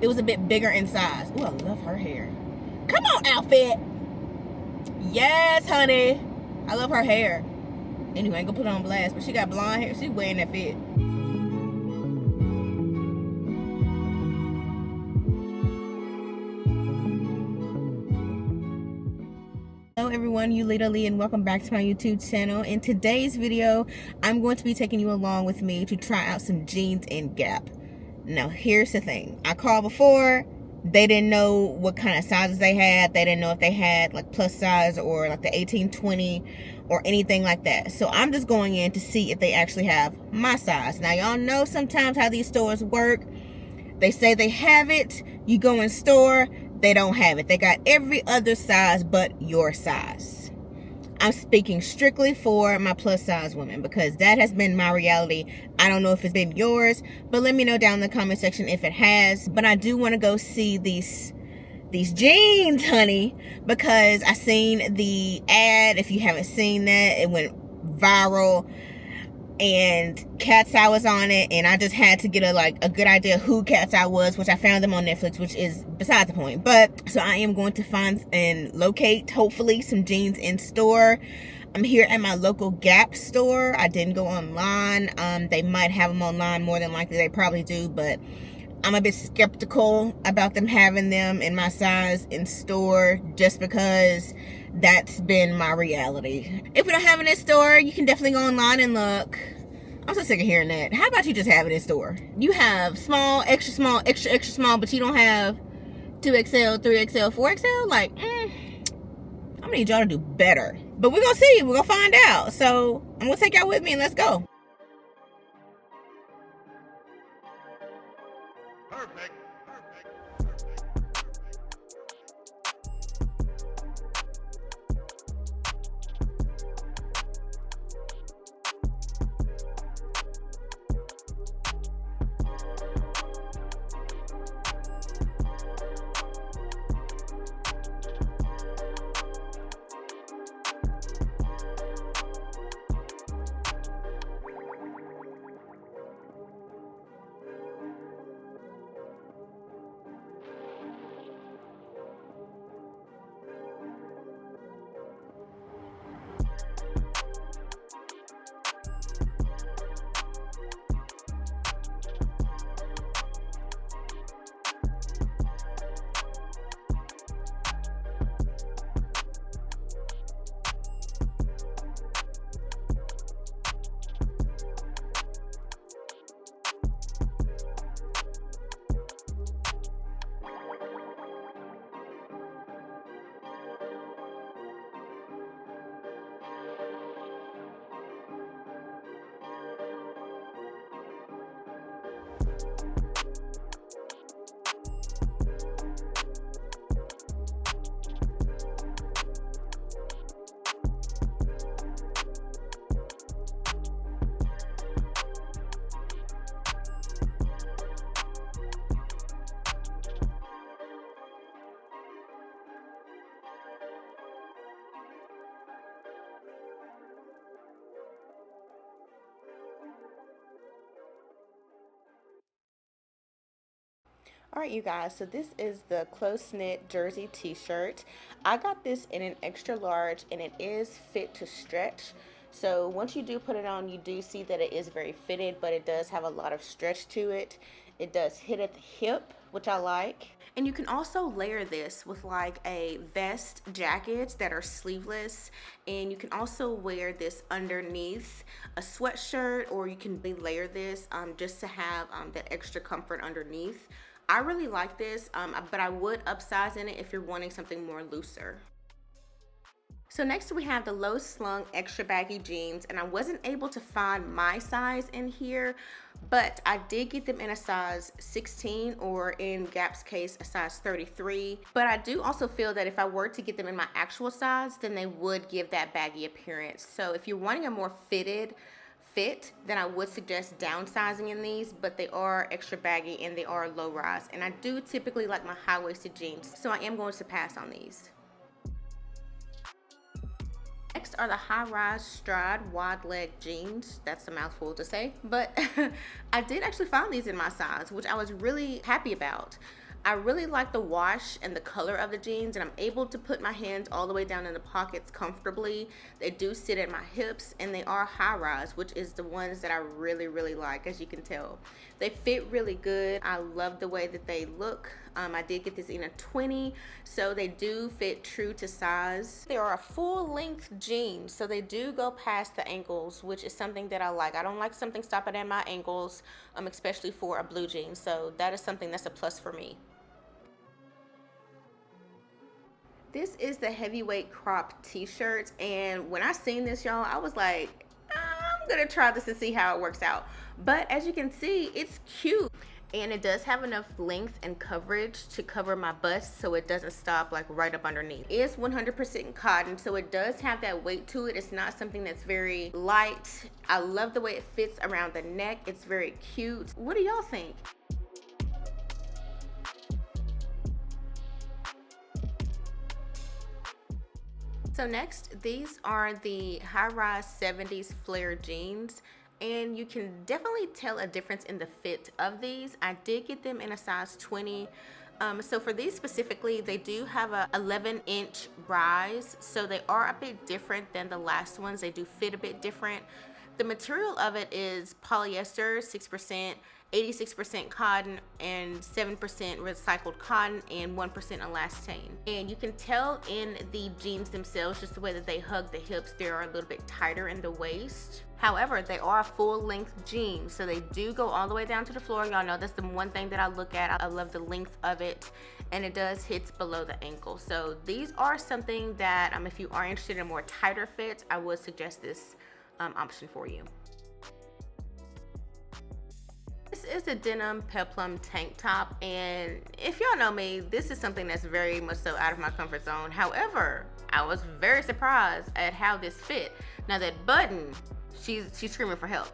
It was a bit bigger in size. Ooh, I love her hair. Come on, outfit. Yes, honey. I love her hair. Anyway, I ain't gonna put it on blast, but she got blonde hair. She's wearing that fit. Hello everyone, Yulita Lee, and welcome back to my YouTube channel. In today's video, I'm going to be taking you along with me to try out some jeans in Gap. Now, here's the thing. I called before. They didn't know what kind of sizes they had. They didn't know if they had like plus size or like the 1820 or anything like that. So I'm just going in to see if they actually have my size. Now, y'all know sometimes how these stores work. They say they have it. You go in store, they don't have it. They got every other size but your size. I'm speaking strictly for my plus size women because that has been my reality. I don't know if it's been yours, but let me know down in the comment section if it has. But I do want to go see these jeans, honey, because I seen the ad. If you haven't seen that, it went viral. And Cat's Eye was on it, and I just had to get a good idea who Cat's Eye was, which I found them on Netflix, which is beside the point. But so I am going to find and locate, hopefully, some jeans in store. I'm here at my local Gap store. I didn't go online. They might have them online, more than likely they probably do, but I'm a bit skeptical about them having them in my size in store, just because that's been my reality. If we don't have it in store, you can definitely go online and look. I'm so sick of hearing that. How about you just have it in store? You have small, extra small, extra, extra small, but you don't have 2XL, 3XL, 4XL? Like, I'm gonna need y'all to do better. But we're gonna see. We're gonna find out. So I'm gonna take y'all with me and let's go. Perfect. All right, you guys, so this is the close-knit jersey t-shirt. I got this in an extra large, and it is fit to stretch. So once you do put it on, you do see that it is very fitted, but it does have a lot of stretch to it. It does hit at the hip, which I like. And you can also layer this with like a vest jackets that are sleeveless, and you can also wear this underneath a sweatshirt, or you can layer this just to have that extra comfort underneath. I really like this, but I would upsize in it if you're wanting something more looser. So next we have the low slung extra baggy jeans, and I wasn't able to find my size in here, but I did get them in a size 16, or in Gap's case, a size 33. But I do also feel that if I were to get them in my actual size, then they would give that baggy appearance. So if you're wanting a more fitted fit, then I would suggest downsizing in these, but they are extra baggy and they are low rise, and I do typically like my high-waisted jeans, so I am going to pass on these. Next are the high-rise stride wide leg jeans. That's a mouthful to say, but I did actually find these in my size, which I was really happy about. I really like the wash and the color of the jeans, and I'm able to put my hands all the way down in the pockets comfortably. They do sit at my hips, and they are high rise, which is the ones that I really like, as you can tell. They fit really good. I love the way that they look. I did get this in a 20, so they do fit true to size. They are a full length jeans, so they do go past the ankles, which is something that I like. I don't like something stopping at my ankles, especially for a blue jean, so that is something that's a plus for me. This is the heavyweight crop t-shirt, and when I seen this, y'all, I was like, I'm gonna try this and see how it works out. But as you can see, it's cute, and it does have enough length and coverage to cover my bust, so it doesn't stop like right up underneath. It is 100% cotton, so it does have that weight to it. It's not something that's very light. I love the way it fits around the neck. It's very cute. What do y'all think? So next, these are the high-rise 70s flare jeans, and you can definitely tell a difference in the fit of these. I did get them in a size 20. So for these specifically, they do have a 11-inch rise, so they are a bit different than the last ones. They do fit a bit different. The material of it is polyester, 6%, 86% cotton, and 7% recycled cotton, and 1% elastane. And you can tell in the jeans themselves, just the way that they hug the hips, they are a little bit tighter in the waist. However, they are a full-length jeans, so they do go all the way down to the floor. Y'all know that's the one thing that I look at. I love the length of it, and it does hit below the ankle. So these are something that if you are interested in a more tighter fit, I would suggest this option for you. This is a denim peplum tank top, and if y'all know me, this is something that's very much so out of my comfort zone. However, I was very surprised at how this fit. Now that button, she's screaming for help.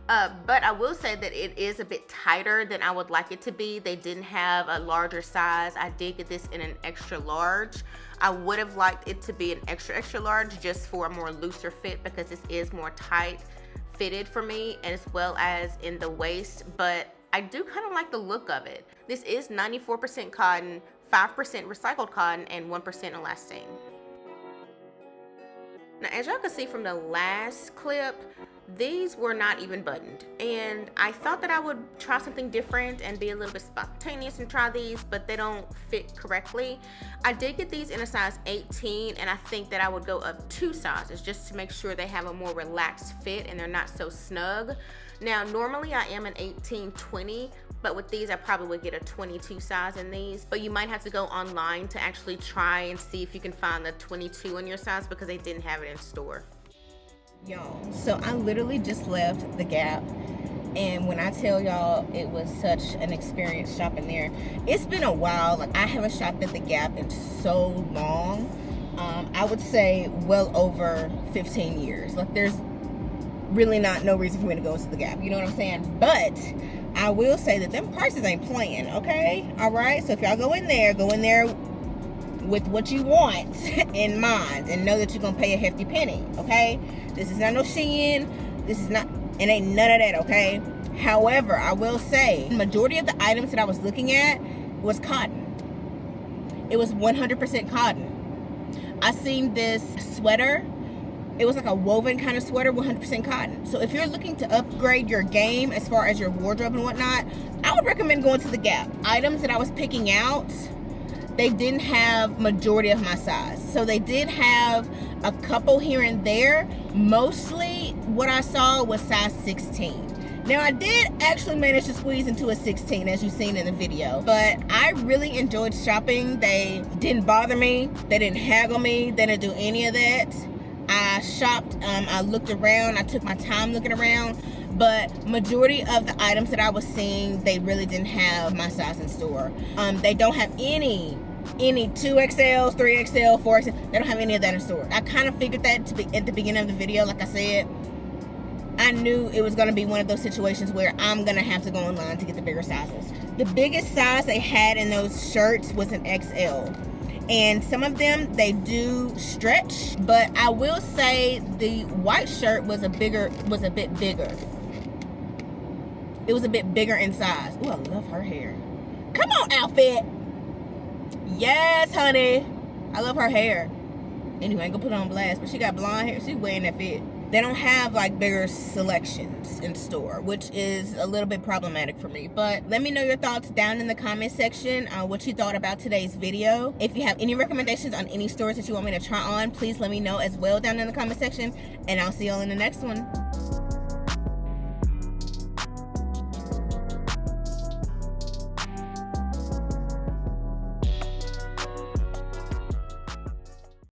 But I will say that it is a bit tighter than I would like it to be. They didn't have a larger size. I did get this in an extra large. I would have liked it to be an extra large just for a more looser fit, because this is more tight fitted for me, and as well as in the waist, but I do kind of like the look of it. This is 94% cotton, 5% recycled cotton, and 1% elastane. Now, as y'all can see from the last clip, these were not even buttoned, and I thought that I would try something different and be a little bit spontaneous and try these, but they don't fit correctly. I did get these in a size 18, and I think that I would go up 2 sizes just to make sure they have a more relaxed fit and they're not so snug. Now, normally I am an 18-20, but with these I probably would get a 22 size in these, but you might have to go online to actually try and see if you can find the 22 in your size, because they didn't have it in store. Y'all, so I literally just left the Gap, and when I tell y'all it was such an experience shopping there, it's been a while. Like, I haven't shopped at the Gap in so long. I would say well over 15 years. Like, there's really no reason for me to go to the Gap, you know what I'm saying? But I will say that them prices ain't playing, okay? All right, so if y'all go in there with what you want in mind, and know that you're gonna pay a hefty penny, okay? This is not no Shein. This is not, it ain't none of that, okay? However, I will say, the majority of the items that I was looking at was cotton. It was 100% cotton. I seen this sweater. It was like a woven kind of sweater, 100% cotton. So if you're looking to upgrade your game as far as your wardrobe and whatnot, I would recommend going to the Gap. Items that I was picking out, they didn't have majority of my size. So they did have a couple here and there. Mostly what I saw was size 16. Now, I did actually manage to squeeze into a 16, as you've seen in the video, but I really enjoyed shopping. They didn't bother me. They didn't haggle me. They didn't do any of that. I shopped, I looked around, I took my time looking around, but majority of the items that I was seeing, they really didn't have my size in store. They don't have any 2XL, 3XL, 4XL. They don't have any of that in store. I kind of figured that at the beginning of the video. Like I said, I knew it was going to be one of those situations where I'm going to have to go online to get the bigger sizes. The biggest size they had in those shirts was an XL. And some of them, they do stretch, but I will say the white shirt was a bit bigger. It was a bit bigger in size. Ooh, I love her hair. Come on, outfit. Yes, honey. I love her hair. Anyway, I ain't gonna put it on blast, but she got blonde hair. She's wearing that fit. They don't have like bigger selections in store, which is a little bit problematic for me. But let me know your thoughts down in the comment section on what you thought about today's video. If you have any recommendations on any stores that you want me to try on, please let me know as well down in the comment section. And I'll see y'all in the next one.